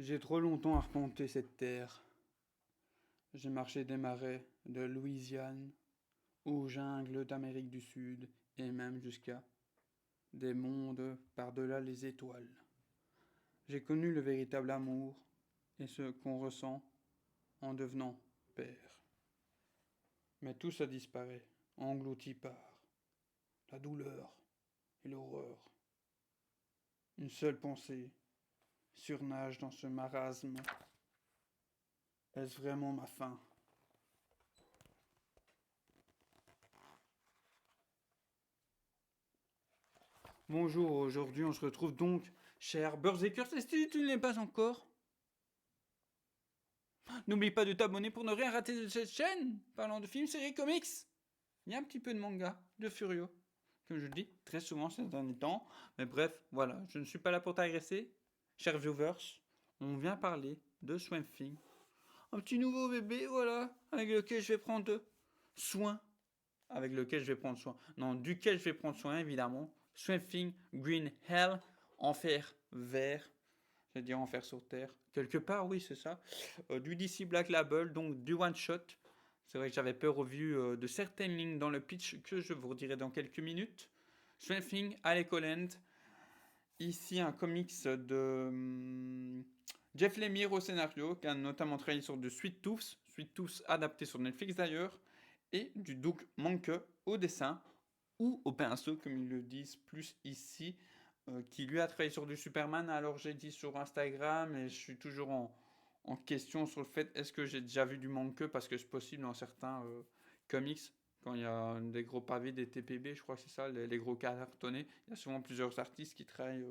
J'ai trop longtemps arpenté cette terre. J'ai marché des marais de Louisiane aux jungles d'Amérique du Sud et même jusqu'à des mondes par-delà les étoiles. J'ai connu le véritable amour et ce qu'on ressent en devenant père. Mais tout ça disparaît, englouti par la douleur et l'horreur. Une seule pensée surnage dans ce marasme. Est-ce vraiment ma fin? Bonjour, aujourd'hui on se retrouve donc, cher Burzekers, et si tu ne l'es pas encore, n'oublie pas de t'abonner pour ne rien rater de cette chaîne. Parlant de films, séries, comics, il y a un petit peu de manga, de Furio, comme je le dis très souvent ces derniers temps. Mais bref, voilà, je ne suis pas là pour t'agresser. Chers viewers, on vient parler de Swamp Thing. Un petit nouveau bébé, voilà, avec lequel je vais prendre soin. Avec lequel je vais prendre soin. Non, duquel je vais prendre soin, évidemment. Swamp Thing, Green Hell, enfer vert. Je vais dire enfer sur terre. Quelque part, oui, c'est ça. Du DC Black Label, donc du one shot. C'est vrai que j'avais peur au vu de certaines lignes dans le pitch que je vous redirai dans quelques minutes. Swamp Thing, Alec Holland. Ici, un comics de Jeff Lemire au scénario, qui a notamment travaillé sur de Sweet Tooth. Sweet Tooth adapté sur Netflix d'ailleurs. Et du Doug Mahnke au dessin ou au pinceau, comme ils le disent plus ici, qui lui a travaillé sur du Superman. Alors j'ai dit sur Instagram et je suis toujours en question sur le fait est-ce que j'ai déjà vu du Mahnke parce que c'est possible dans certains comics. Quand il y a des gros pavés, des TPB, je crois que c'est ça, les gros cartonnés, il y a souvent plusieurs artistes qui travaillent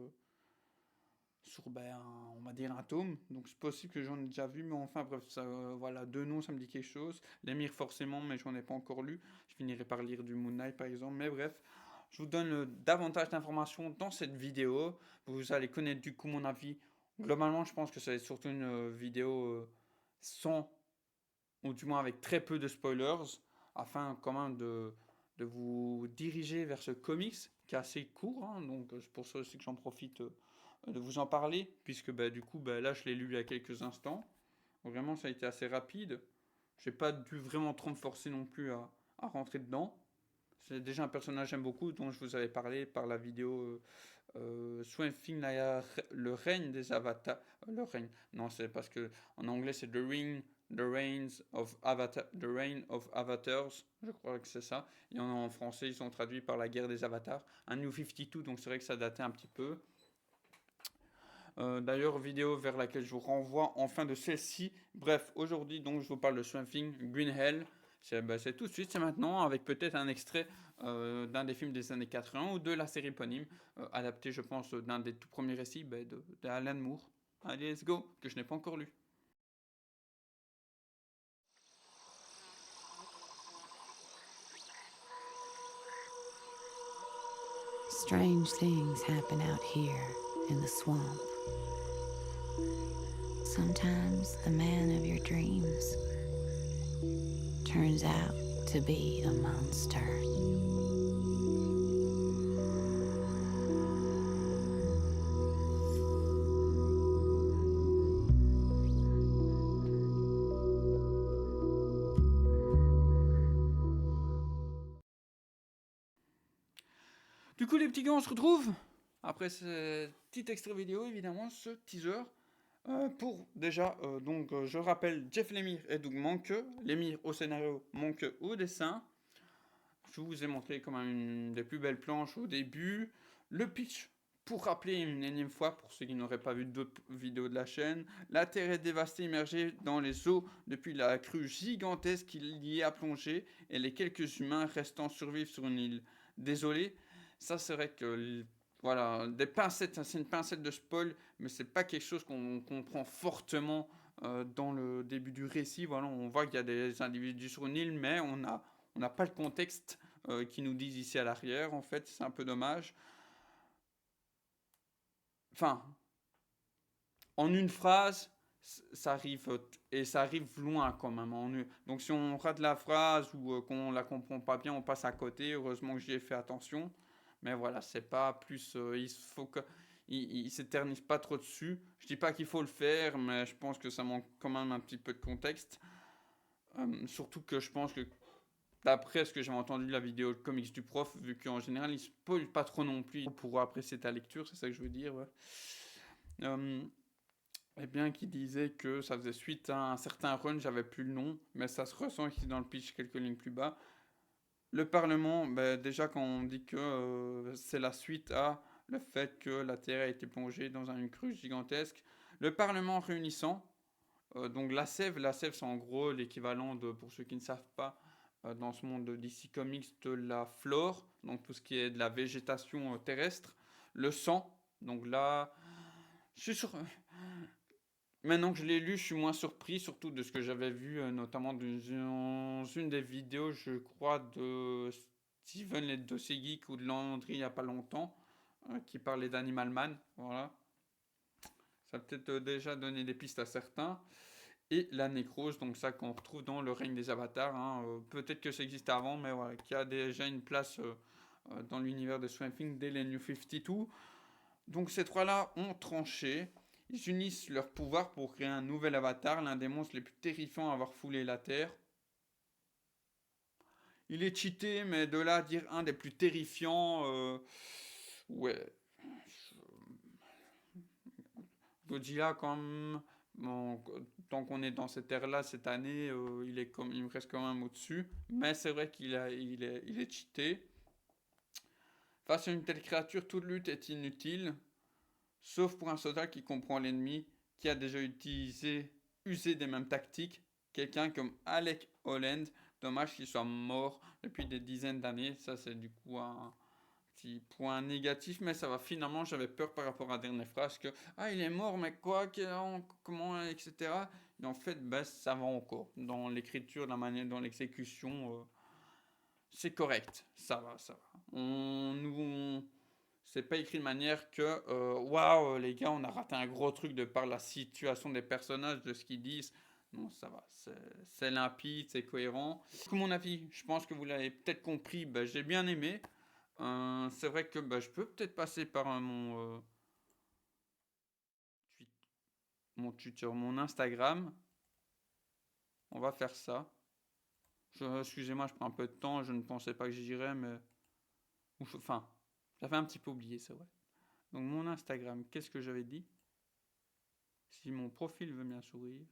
sur, on va dire, un tome. Donc c'est possible que j'en ai déjà vu, mais enfin bref, ça, voilà, deux noms, ça me dit quelque chose. L'émir forcément, mais j'en ai pas encore lu. Je finirai par lire du Moon Knight par exemple, mais bref. Je vous donne davantage d'informations dans cette vidéo. Vous allez connaître du coup mon avis. Globalement, je pense que ça va être surtout une vidéo sans, ou du moins avec très peu de spoilers, afin quand même de vous diriger vers ce comics qui est assez court. Hein, donc c'est pour ça aussi que j'en profite de vous en parler, puisque du coup, là, je l'ai lu il y a quelques instants. Vraiment, ça a été assez rapide. J'ai pas dû vraiment trop me forcer non plus à rentrer dedans. C'est déjà un personnage que j'aime beaucoup, dont je vous avais parlé par la vidéo Swamp Thing, le règne des avatars. Le règne. Non, c'est parce que en anglais c'est The Reigns of Avatar, The Reign of Avatars. Je crois que c'est ça. Et en français, ils sont traduits par la guerre des avatars. Un New 52, donc c'est vrai que ça datait un petit peu. D'ailleurs, vidéo vers laquelle je vous renvoie en fin de celle-ci. Bref, aujourd'hui, donc, je vous parle de Swamp Thing, Green Hell. C'est tout de suite, c'est maintenant, avec peut-être un extrait d'un des films des années 80 ou de la série éponyme, adapté, je pense, d'un des tout premiers récits de Alan Moore. Allez, let's go, que je n'ai pas encore lu. Strange things happen out here in the swamp. Sometimes the man of your dreams turns out to be a monster. Du coup, les petits gars, on se retrouve après ce petit extrait vidéo, évidemment, ce teaser. Pour déjà, je rappelle Jeff Lemire et Doug Mahnke. Lemire au scénario, Mahnke au dessin. Je vous ai montré quand même une des plus belles planches au début. Le pitch, pour rappeler une énième fois, pour ceux qui n'auraient pas vu d'autres vidéos de la chaîne, la Terre est dévastée, immergée dans les eaux depuis la crue gigantesque qui y a plongé, et les quelques humains restant survivent sur une île. Désolé, ça serait que voilà, des pincettes, c'est une pincette de spoil, mais c'est pas quelque chose qu'on comprend fortement dans le début du récit. Voilà, on voit qu'il y a des individus sur une île, mais on n'a pas le contexte qu'ils nous disent ici à l'arrière. En fait, c'est un peu dommage. Enfin, en une phrase, ça arrive et ça arrive loin quand même. Donc si on rate la phrase ou qu'on la comprend pas bien, on passe à côté. Heureusement que j'y ai fait attention. Mais voilà, c'est pas plus. il s'éternise pas trop dessus. Je dis pas qu'il faut le faire, mais je pense que ça manque quand même un petit peu de contexte. Surtout que je pense que d'après ce que j'avais entendu de la vidéo de comics du prof, vu qu'en général il spoil pas trop non plus pour apprécier ta lecture, c'est ça que je veux dire. Ouais. Et bien qu'il disait que ça faisait suite à un certain run, j'avais plus le nom, mais ça se ressent ici dans le pitch quelques lignes plus bas. Le Parlement, ben, déjà quand on dit que c'est la suite à le fait que la Terre a été plongée dans une crue gigantesque, le Parlement réunissant, donc la sève c'est en gros l'équivalent de, pour ceux qui ne savent pas, dans ce monde de DC Comics, de la flore, donc tout ce qui est de la végétation terrestre, le sang, donc là, je suis sûr, maintenant que je l'ai lu, je suis moins surpris, surtout de ce que j'avais vu, notamment dans une des vidéos, je crois, de Steven les Dossiers Geeks ou de Landry il n'y a pas longtemps, qui parlait d'Animal Man. Voilà. Ça a peut-être déjà donné des pistes à certains. Et la nécrose, donc ça qu'on retrouve dans le règne des avatars. Hein. Peut-être que ça existait avant, mais voilà, qui a déjà une place dans l'univers de Swamp Thing dès les New 52. Donc ces trois-là ont tranché. Ils unissent leurs pouvoirs pour créer un nouvel avatar, l'un des monstres les plus terrifiants à avoir foulé la Terre. Il est cheaté, mais de là à dire un des plus terrifiants, ouais. Godzilla, comme bon, tant qu'on est dans cette ère-là, cette année, il me reste quand même au-dessus. Mais c'est vrai il est cheaté. Face à une telle créature, toute lutte est inutile. Sauf pour un soldat qui comprend l'ennemi, qui a déjà usé des mêmes tactiques, quelqu'un comme Alec Holland. Dommage qu'il soit mort depuis des dizaines d'années, ça c'est du coup un petit point négatif, mais ça va finalement, j'avais peur par rapport à la dernière phrase que il est mort, mais quoi, comment, etc. Et en fait, ben, ça va encore. Dans l'écriture, la manière, dans l'exécution, c'est correct, ça va, ça va. C'est pas écrit de manière que waouh les gars on a raté un gros truc de par la situation des personnages, de ce qu'ils disent. Non, ça va, c'est limpide, c'est cohérent. Comme mon avis, je pense que vous l'avez peut-être compris, ben, j'ai bien aimé. C'est vrai que ben, je peux peut-être passer par mon Twitter, mon Instagram. On va faire ça. Excusez-moi, je prends un peu de temps, je ne pensais pas que j'irais, mais enfin, j'avais un petit peu oublié, c'est vrai. Donc mon Instagram, qu'est-ce que j'avais dit? Si mon profil veut bien sourire.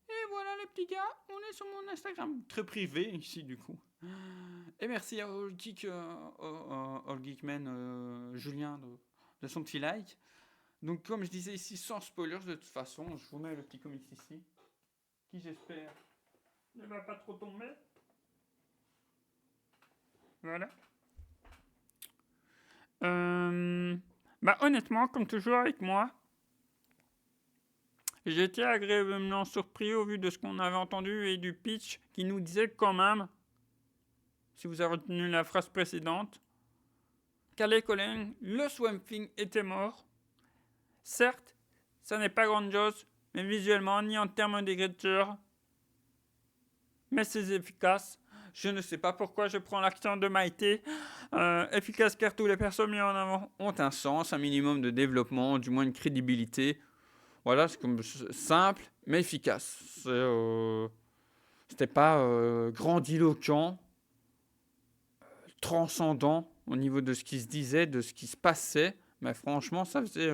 Et voilà les petits gars, on est sur mon Instagram. Très privé ici du coup. Et merci à All Geekman Julien de son petit like. Donc comme je disais ici, sans spoilers de toute façon, je vous mets le petit comics ici. Qui j'espère ne va pas trop tomber. Voilà. Bah honnêtement, comme toujours avec moi, j'ai été agréablement surpris au vu de ce qu'on avait entendu et du pitch qui nous disait quand même, si vous avez retenu la phrase précédente, qu'Alec Holland, le Swamp Thing, était mort. Certes, ça n'est pas grandiose, mais visuellement, ni en termes d'écriture, mais c'est efficace. Je ne sais pas pourquoi je prends l'accent de Maïté. Efficace car tous les personnes mises en avant ont un sens, un minimum de développement, du moins une crédibilité. Voilà, c'est comme simple, mais efficace. C'était pas grandiloquent, transcendant au niveau de ce qui se disait, de ce qui se passait. Mais franchement, ça faisait...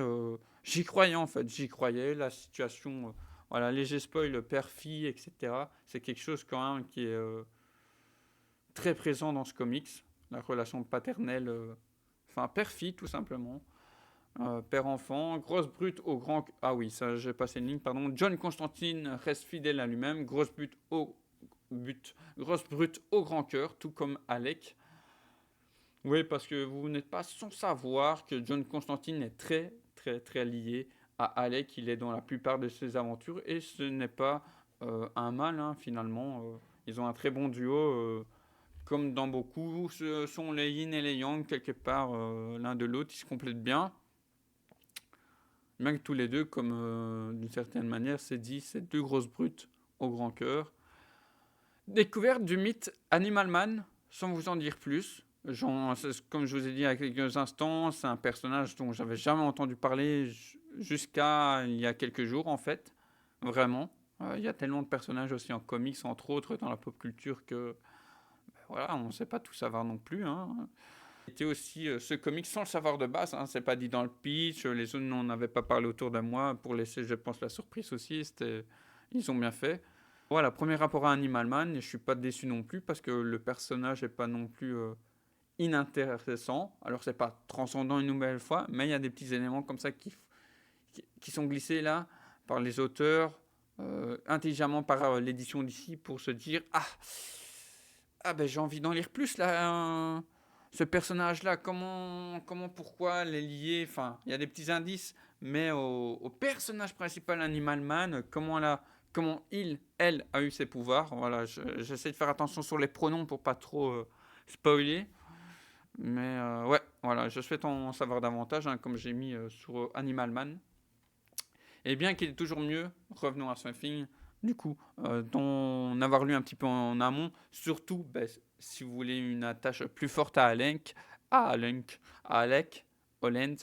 j'y croyais en fait, j'y croyais. La situation, voilà, léger spoil, père-fille, etc. C'est quelque chose quand même qui est très présent dans ce comics. La relation paternelle, enfin père-fille tout simplement. Père-enfant, grosse brute au grand... Ah oui, ça j'ai passé une ligne, pardon. John Constantine reste fidèle à lui-même, grosse brute au grand cœur, tout comme Alec. Oui, parce que vous n'êtes pas sans savoir que John Constantine est très, très, très lié à Alec. Il est dans la plupart de ses aventures et ce n'est pas un mal, hein, finalement. Ils ont un très bon duo. Comme dans beaucoup, ce sont les yin et les yang, quelque part, l'un de l'autre. Ils se complètent bien. Même que tous les deux, comme d'une certaine manière, c'est dit, c'est deux grosses brutes au grand cœur. Découverte du mythe Animal Man, sans vous en dire plus, comme je vous ai dit il y a quelques instants, c'est un personnage dont j'avais jamais entendu parler jusqu'à il y a quelques jours en fait, vraiment. Il y a tellement de personnages aussi en comics, entre autres dans la pop culture, que voilà, on ne sait pas tout savoir non plus. Hein. C'était aussi ce comics sans le savoir de base, hein, c'est pas dit dans le pitch, les autres n'en avaient pas parlé autour de moi pour laisser, je pense, la surprise aussi. Ils ont bien fait. Voilà, premier rapport à Animal Man, et je suis pas déçu non plus parce que le personnage est pas non plus inintéressant. Alors c'est pas transcendant une nouvelle fois, mais il y a des petits éléments comme ça qui sont glissés là par les auteurs, intelligemment par l'édition d'ici pour se dire ah ben j'ai envie d'en lire plus là. Ce personnage-là, pourquoi les lier. Enfin, il y a des petits indices, mais au personnage principal Animal Man, comment elle a eu ses pouvoirs. Voilà, j'essaie de faire attention sur les pronoms pour pas trop spoiler. Mais ouais, voilà, je souhaite en savoir davantage, hein, comme j'ai mis sur Animal Man. Et bien qu'il est toujours mieux, revenons à Swamp Thing, du coup, d'en avoir lu un petit peu en amont, surtout si vous voulez une attache plus forte à Alec Holland,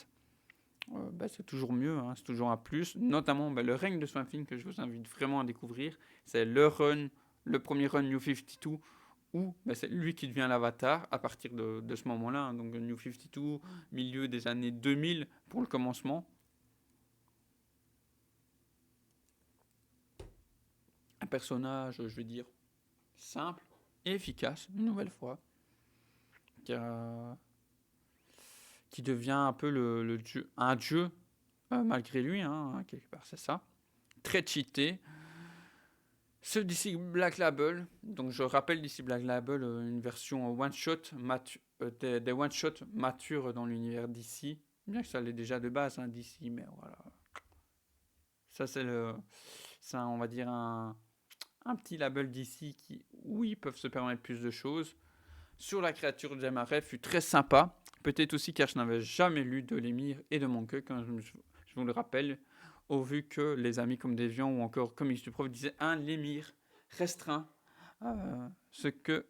c'est toujours mieux, hein, c'est toujours un plus. Notamment le règne de Swamp Thing que je vous invite vraiment à découvrir, c'est le premier run New 52, où c'est lui qui devient l'avatar à partir de ce moment-là. Hein, donc New 52, milieu des années 2000 pour le commencement. Un personnage, je vais dire, simple et efficace, une nouvelle fois, qui devient un peu un dieu, malgré lui, hein, quelque part, c'est ça. Très cheaté. Ce DC Black Label, donc je rappelle DC Black Label, une version one-shot, des one-shots matures dans l'univers DC, bien que ça l'est déjà de base, hein, DC, mais voilà. Ça, c'est on va dire, un petit label DC où ils peuvent se permettre plus de choses. Sur la créature de Marais fut très sympa. Peut-être aussi car je n'avais jamais lu de l'émir et de Monke, quand je vous le rappelle, au vu que les amis comme Deviant ou encore Comics du Prof disaient un l'émir restreint. Ce que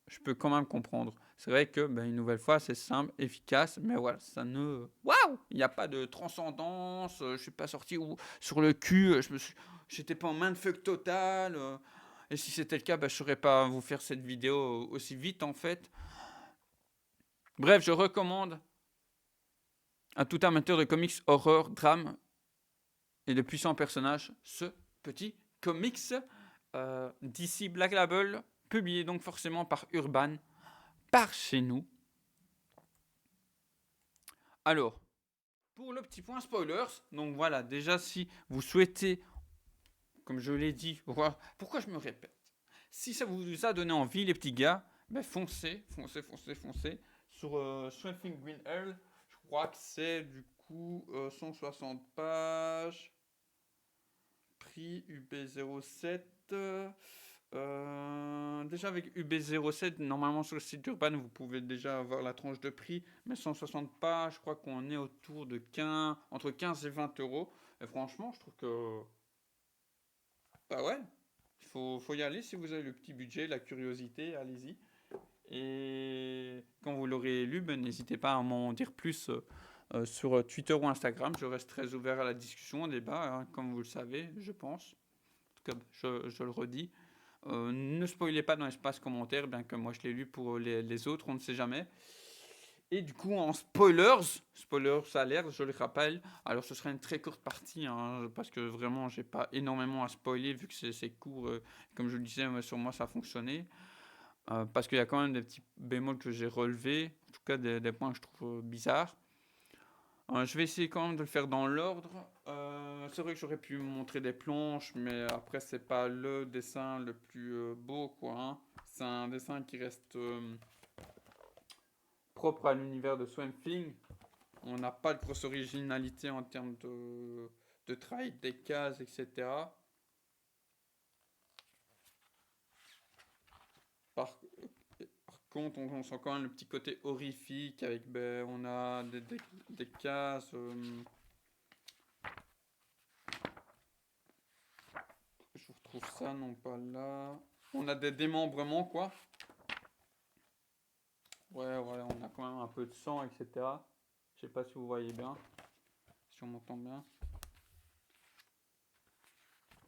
je peux quand même comprendre. C'est vrai que, une nouvelle fois, c'est simple, efficace, mais voilà, ça ne... Waouh! Il n'y a pas de transcendance, je suis pas sorti sur le cul, j'étais pas en mindfuck total, et si c'était le cas, je ne saurais pas vous faire cette vidéo aussi vite, en fait. Bref, je recommande à tout amateur de comics, horreur, drame et de puissants personnages ce petit comics DC Black Label, publié donc forcément par Urban, par chez nous. Alors, pour le petit point spoilers, donc voilà, déjà si vous souhaitez, comme je l'ai dit, pourquoi je me répète, si ça vous a donné envie les petits gars, foncez sur Swamp Thing Green Earl. Je crois que c'est du coup 160 pages, prix UB07. Déjà avec UB07, normalement sur le site d'Urban, vous pouvez déjà avoir la tranche de prix, mais 160 pages, je crois qu'on est autour de entre 15 et 20 euros. Et franchement, je trouve que... Bah ouais, il faut y aller si vous avez le petit budget, la curiosité, allez-y. Et quand vous l'aurez lu, n'hésitez pas à m'en dire plus sur Twitter ou Instagram. Je reste très ouvert à la discussion, au débat, hein, comme vous le savez, je pense. En tout cas, je le redis. Ne spoilez pas dans l'espace commentaire, bien que moi je l'ai lu pour les autres, on ne sait jamais. Et du coup, en spoilers alerte, je le rappelle. Alors, ce sera une très courte partie, hein, parce que vraiment, j'ai pas énormément à spoiler, vu que c'est court. Comme je le disais, sur moi, ça a fonctionné. Parce qu'il y a quand même des petits bémols que j'ai relevés, en tout cas des points que je trouve bizarres. Je vais essayer quand même de le faire dans l'ordre. C'est vrai que j'aurais pu montrer des planches, mais après, c'est pas le dessin le plus beau, quoi. Hein. C'est un dessin qui reste propre à l'univers de Swamp Thing. On n'a pas de grosse originalité en termes de travail des cases, etc. Par contre, on sent quand même le petit côté horrifique avec, on a des cases. Je retrouve ça, non pas là. On a des démembrements, quoi. Ouais, voilà, on a quand même un peu de sang, etc. Je sais pas si vous voyez bien, si on m'entend bien.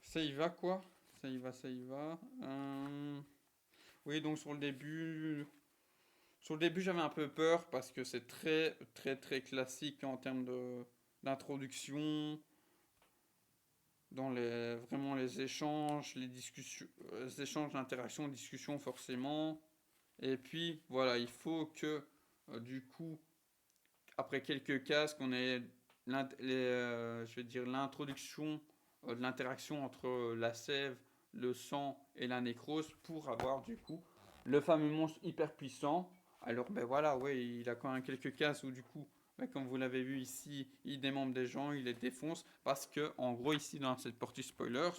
Ça y va quoi? Ça y va, ça y va. Oui, donc sur le début j'avais un peu peur parce que c'est très très très classique en termes de d'introduction, dans vraiment les échanges, les discussions, les échanges d'interaction, discussions forcément. Et puis voilà, il faut que du coup, après quelques cases, qu'on ait je vais dire l'introduction de l'interaction entre la sève, le sang et la nécrose pour avoir du coup le fameux monstre hyper puissant. Alors ben voilà, ouais, il a quand même quelques cases où du coup, ben, comme vous l'avez vu ici, il démembre des gens, il les défonce parce que en gros ici dans cette partie spoilers,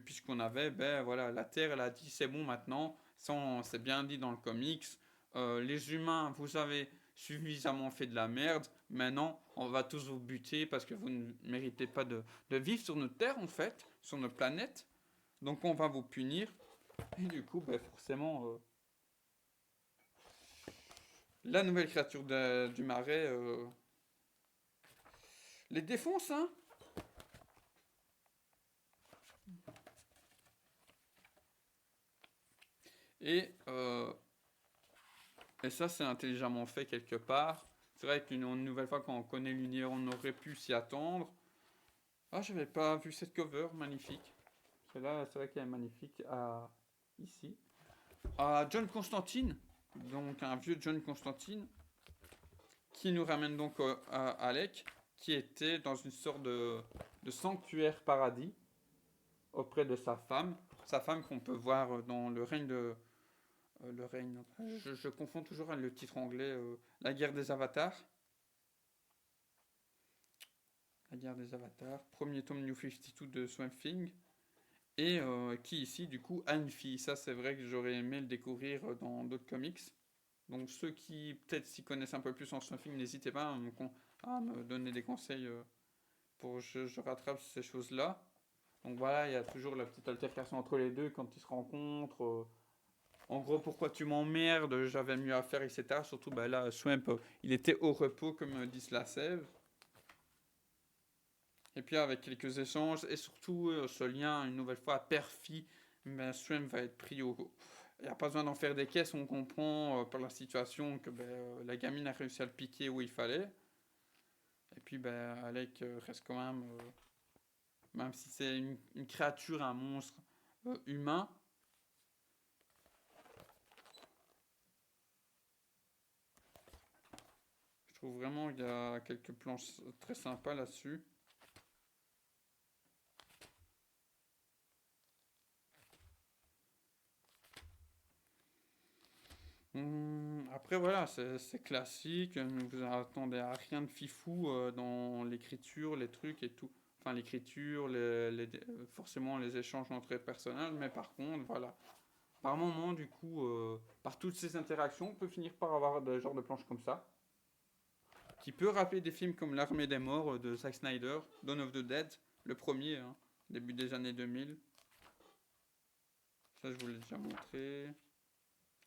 puisqu'on avait, ben voilà, la Terre, elle a dit c'est bon maintenant, c'est bien dit dans le comics. Les humains, vous avez suffisamment fait de la merde. Maintenant, on va tous vous buter parce que vous ne méritez pas de vivre sur notre Terre en fait, sur notre planète. Donc on va vous punir. Et du coup, ben forcément, la nouvelle créature du marais les défonce, hein. Et Et ça, c'est intelligemment fait quelque part. C'est vrai qu'une nouvelle fois, quand on connaît l'univers, on aurait pu s'y attendre. Ah, j'avais pas vu cette cover, magnifique. Celle-là, c'est vrai qu'elle est magnifique ici. À John Constantine, donc un vieux John Constantine, qui nous ramène donc à Alec, qui était dans une sorte de sanctuaire paradis auprès de sa femme qu'on peut voir dans le règne le règne. Je confonds toujours avec le titre anglais, La guerre des avatars. La guerre des avatars, premier tome New 52 de Swamp Thing, et qui ici du coup a une fille. Ça c'est vrai que j'aurais aimé le découvrir dans d'autres comics. Donc ceux qui peut-être s'y connaissent un peu plus en Swamp Thing, n'hésitez pas à me donner des conseils pour que je rattrape ces choses-là. Donc voilà, il y a toujours la petite altercation entre les deux quand ils se rencontrent. En gros, pourquoi tu m'emmerdes, j'avais mieux à faire, etc. Surtout bah, là, Swamp, il était au repos, comme dit la sève. Et puis avec quelques échanges, et surtout ce lien, une nouvelle fois, père-fille, ben, Swim va être pris au... Il n'y a pas besoin d'en faire des caisses, on comprend par la situation que ben, la gamine a réussi à le piquer où il fallait. Et puis ben, Alec reste quand même, même si c'est une créature, un monstre humain, je trouve vraiment qu'il y a quelques planches très sympas là-dessus. Après voilà, c'est classique, ne vous attendez à rien de fifou dans l'écriture, les trucs et tout. Enfin l'écriture, forcément les échanges entre personnels, mais par contre, voilà. Par moment, du coup, par toutes ces interactions, on peut finir par avoir des genres de planches comme ça, qui peut rappeler des films comme L'Armée des Morts de Zack Snyder, Dawn of the Dead, le premier, hein, début des années 2000. Ça, je vous l'ai déjà montré.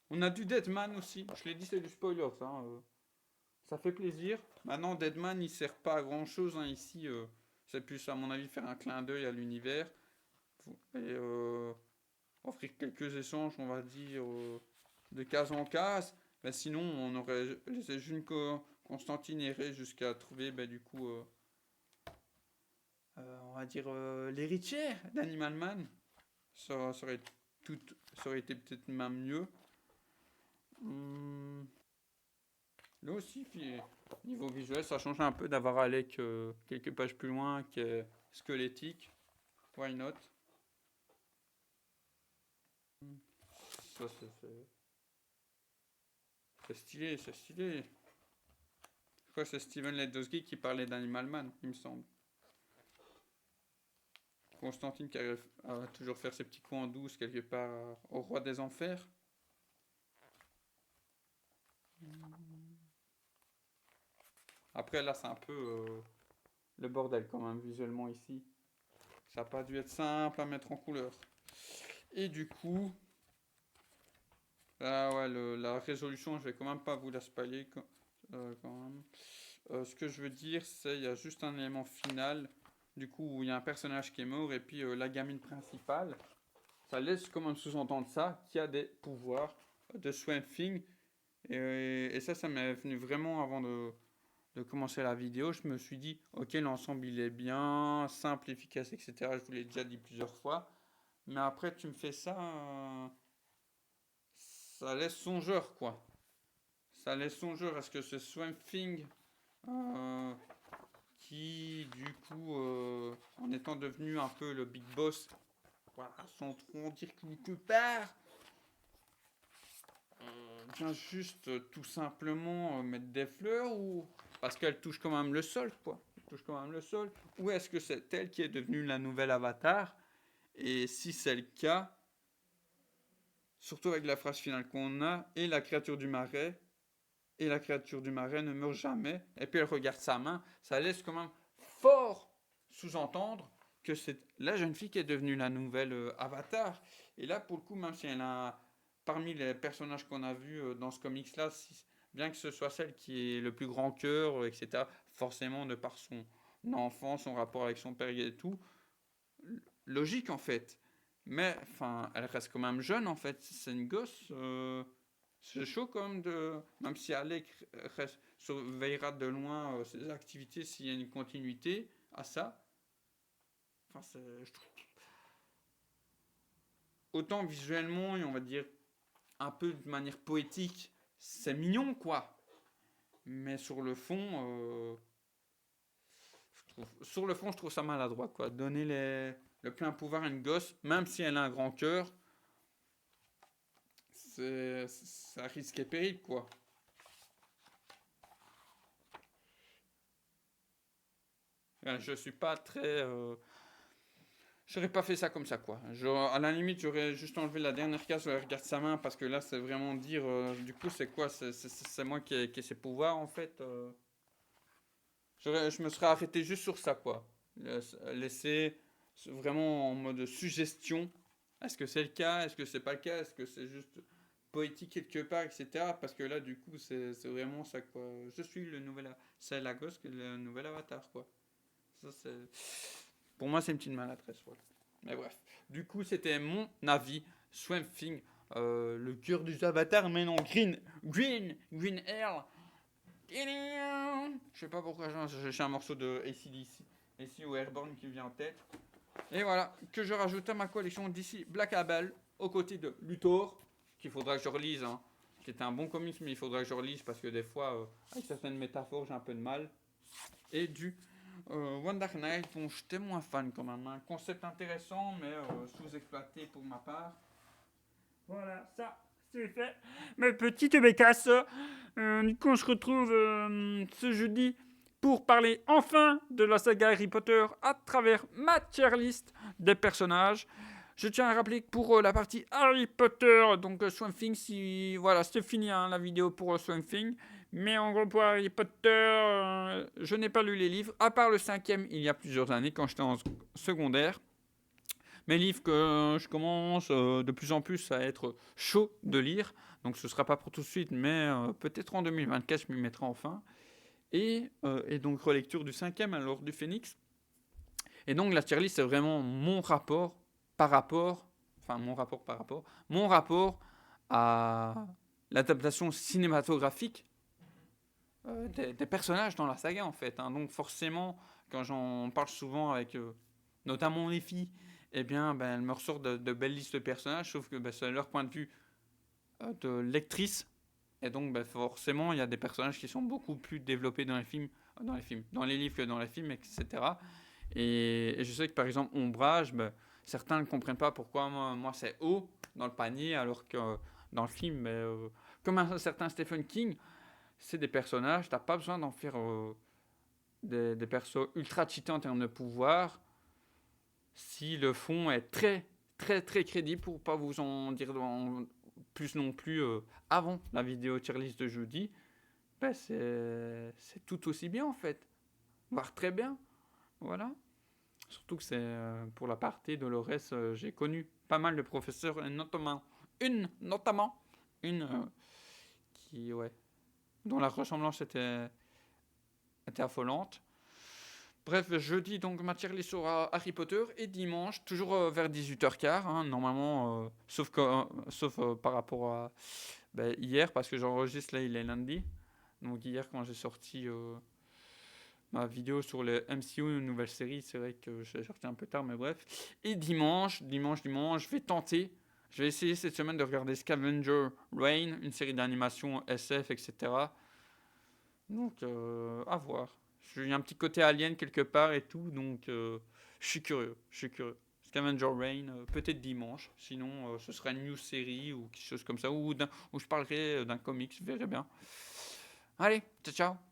On a du Deadman aussi, je l'ai dit, c'est du spoiler, ça. Ça fait plaisir. Maintenant, Deadman, il sert pas à grand chose hein, ici. C'est plus, à mon avis, faire un clin d'œil à l'univers. Et offrir quelques échanges, on va dire, de case en case. Ben, sinon, on aurait laissé Junko Constantine errer jusqu'à trouver, ben, du coup, on va dire, l'héritier d'Animal Man. Ça aurait, tout, ça aurait été peut-être même mieux. Hum, Là aussi, niveau visuel, ça change un peu d'avoir Alec quelques pages plus loin qui est squelettique. Why not? Ça, c'est stylé, c'est stylé. Je crois que c'est Steven Ledowski qui parlait d'Animal Man, il me semble. Constantine qui arrive à toujours faire ses petits coups en douce quelque part au roi des enfers. Après, là, c'est un peu le bordel quand même visuellement ici. Ça n'a pas dû être simple à mettre en couleur. Et du coup, Ah ouais, la résolution, je vais quand même pas vous la spoiler quand même. Ce que je veux dire, c'est il y a juste un élément final, du coup, où il y a un personnage qui est mort, et puis la gamine principale, ça laisse comme un sous-entendre ça, qui a des pouvoirs de Swamp Thing. Et ça m'est venu vraiment avant de commencer la vidéo. Je me suis dit, ok, l'ensemble il est bien, simple, efficace, etc. Je vous l'ai déjà dit plusieurs fois. Mais après, tu me fais ça, ça laisse songeur, quoi. Ça laisse songeur. Est-ce que ce Swamp Thing, euh, qui, du coup, en étant devenu un peu le big boss, voilà, sans trop en dire quelque part, vient juste tout simplement mettre des fleurs ou parce qu'elle touche quand même le sol, quoi. Elle touche quand même le sol. Ou est-ce que c'est elle qui est devenue la nouvelle avatar? Et si c'est le cas, surtout avec la phrase finale qu'on a, et la créature du marais, et la créature du marais ne meurt jamais, et puis elle regarde sa main, ça laisse quand même fort sous-entendre que c'est la jeune fille qui est devenue la nouvelle avatar. Et là, pour le coup, même si elle a, parmi les personnages qu'on a vus dans ce comics-là, bien que ce soit celle qui est le plus grand cœur, etc., forcément, de par son enfant, son rapport avec son père et tout, logique en fait. Mais, enfin, elle reste quand même jeune en fait, c'est une gosse. C'est chaud quand même de. Même si Alec surveillera de loin ses activités s'il y a une continuité à ça. Enfin, je trouve. Autant visuellement et on va dire un peu de manière poétique, c'est mignon quoi. Mais sur le fond, sur le fond, je trouve ça maladroit quoi. Donner le plein pouvoir à une gosse, même si elle a un grand cœur, ça risque et péril quoi. Je suis pas très. J'aurais pas fait ça comme ça, quoi. À la limite, j'aurais juste enlevé la dernière case, j'aurais regardé sa main, parce que là, c'est vraiment dire. Du coup, c'est quoi? C'est moi qui ai ses pouvoirs, en fait. Je me serais arrêté juste sur ça, quoi. Laisser vraiment en mode suggestion. Est-ce que c'est le cas? Est-ce que c'est pas le cas? Est-ce que c'est juste poétique quelque part, etc. Parce que là, du coup, c'est vraiment ça, quoi. Je suis le nouvel. C'est la gosse que le nouvel avatar, quoi. Ça, c'est. Pour moi, c'est une petite maladresse, voilà. Mais bref. Du coup, c'était mon avis. Swamp Thing, le cœur du avatar, mais non, Green Air. Je sais pas pourquoi j'ai un morceau de AC/DC, AC ou Airborne qui vient en tête. Et voilà, que je rajoute à ma collection d'ici Black Label, aux côtés de Luthor, qu'il faudra que je relise, hein, qui était un bon comics, mais il faudra que je relise parce que des fois, avec certaines métaphores, j'ai un peu de mal. Et du One Dark Knight, bon, j'étais moins fan quand même. Un concept intéressant, mais sous-exploité pour ma part. Voilà, ça, c'est fait. Mes petites bécasses. Du coup, on se retrouve ce jeudi pour parler enfin de la saga Harry Potter à travers ma tier list des personnages. Je tiens à rappeler que pour la partie Harry Potter, donc Swamp Thing, si voilà, c'est fini hein, la vidéo pour Swamp Thing. Mais en gros, pour Harry Potter, je n'ai pas lu les livres, à part le cinquième il y a plusieurs années quand j'étais en secondaire. Mes livres que je commence de plus en plus à être chaud de lire, donc ce ne sera pas pour tout de suite, mais peut-être en 2024 je m'y mettrai enfin. Et donc relecture du cinquième à l'Ordre du Phénix. Et donc la tier list c'est vraiment mon rapport par rapport, enfin mon rapport à l'adaptation cinématographique des personnages dans la saga en fait. Hein. Donc forcément, quand j'en parle souvent avec notamment les filles, eh bien, ben, elles me ressortent de belles listes de personnages, sauf que ben, c'est leur point de vue de lectrice. Et donc, ben, forcément, il y a des personnages qui sont beaucoup plus développés dans les livres que dans les films, etc. Et je sais que par exemple, Ombrage, ben, certains ne comprennent pas pourquoi moi c'est haut dans le panier, alors que dans le film, ben, comme un certain Stephen King, c'est des personnages, t'as pas besoin d'en faire des persos ultra cheatés en termes de pouvoir si le fond est très très très crédible pour pas vous en dire plus non plus avant la vidéo tier list de jeudi, ben c'est tout aussi bien en fait, voire très bien, voilà. Surtout que c'est pour la partie Dolores, j'ai connu pas mal de professeurs, et notamment une dont la ressemblance était affolante. Bref, jeudi, donc, ma tier list sur Harry Potter. Et dimanche, toujours vers 18h15, hein, normalement, sauf par rapport à hier, parce que j'enregistre, là, il est lundi. Donc hier, quand j'ai sorti ma vidéo sur le MCU, une nouvelle série, c'est vrai que j'ai sorti un peu tard, mais bref. Et dimanche, je vais tenter. Je vais essayer cette semaine de regarder Scavenger Reign, une série d'animation SF, etc. Donc, à voir. Il y a un petit côté alien quelque part et tout, donc je suis curieux. Scavenger Reign, peut-être dimanche. Sinon, ce sera une news série ou quelque chose comme ça, ou je parlerai d'un comics, je verrai bien. Allez, ciao ciao.